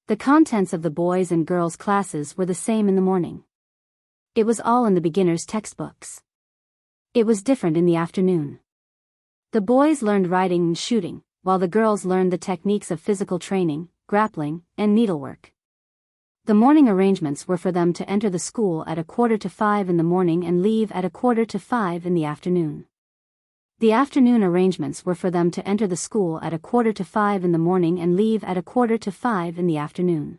The contents of the boys' and girls' classes were the same in the morning. It was all in the beginners' textbooks. It was different in the afternoon. The boys learned riding and shooting, while the girls learned the techniques of physical training, grappling, and needlework. The morning arrangements were for them to enter the school at 4:45 in the morning and leave at 4:45 in the afternoon. The afternoon arrangements were for them to enter the school at 4:45 in the morning and leave at 4:45 in the afternoon.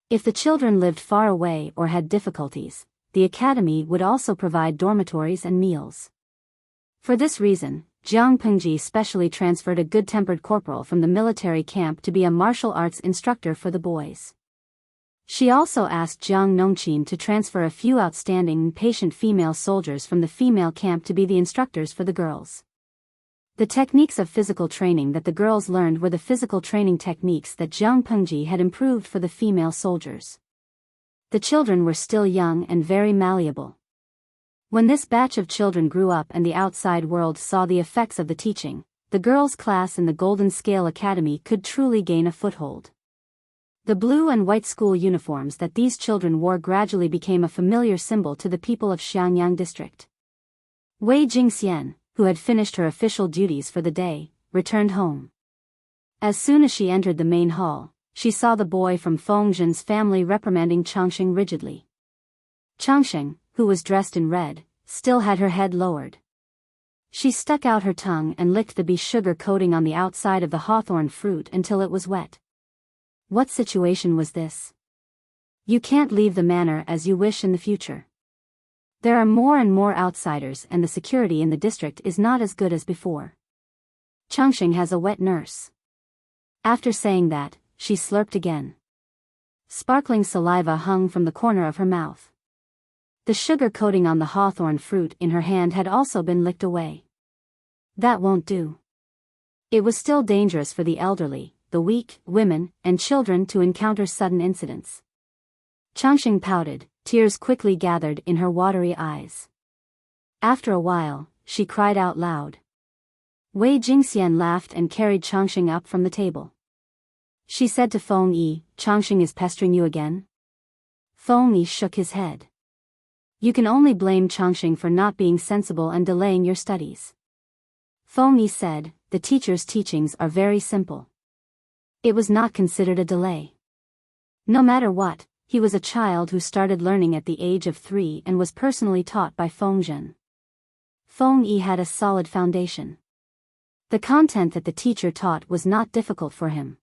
If the children lived far away or had difficulties, the academy would also provide dormitories and meals. For this reason, Jiang Pengji specially transferred a good-tempered corporal from the military camp to be a martial arts instructor for the boys. She also asked Jiang Nongqin to transfer a few outstanding and patient female soldiers from the female camp to be the instructors for the girls. The techniques of physical training that the girls learned were the physical training techniques that Jiang Pengji had improved for the female soldiers. The children were still young and very malleable. When this batch of children grew up and the outside world saw the effects of the teaching, the girls' class in the Golden Scale Academy could truly gain a foothold. The blue and white school uniforms that these children wore gradually became a familiar symbol to the people of Xiangyang district. Wei Jingxian, who had finished her official duties for the day, returned home. As soon as she entered the main hall, she saw the boy from Fengzhen's family reprimanding Changxing rigidly. Changxing, who was dressed in red, still had her head lowered. She stuck out her tongue and licked the bee sugar coating on the outside of the hawthorn fruit until it was wet. What situation was this? You can't leave the manor as you wish in the future. There are more and more outsiders and the security in the district is not as good as before. Changxing has a wet nurse. After saying that, she slurped again. Sparkling saliva hung from the corner of her mouth. The sugar coating on the hawthorn fruit in her hand had also been licked away. That won't do. It was still dangerous for the elderly, the weak, women, and children to encounter sudden incidents. Changxing pouted, tears quickly gathered in her watery eyes. After a while, she cried out loud. Wei Jingxian laughed and carried Changxing up from the table. She said to Feng Yi, Changxing is pestering you again? Feng Yi shook his head. You can only blame Changxing for not being sensible and delaying your studies. Feng Yi said, the teacher's teachings are very simple. It was not considered a delay. No matter what, he was a child who started learning at the age of 3 and was personally taught by Fengzhen. Feng Yi had a solid foundation. The content that the teacher taught was not difficult for him.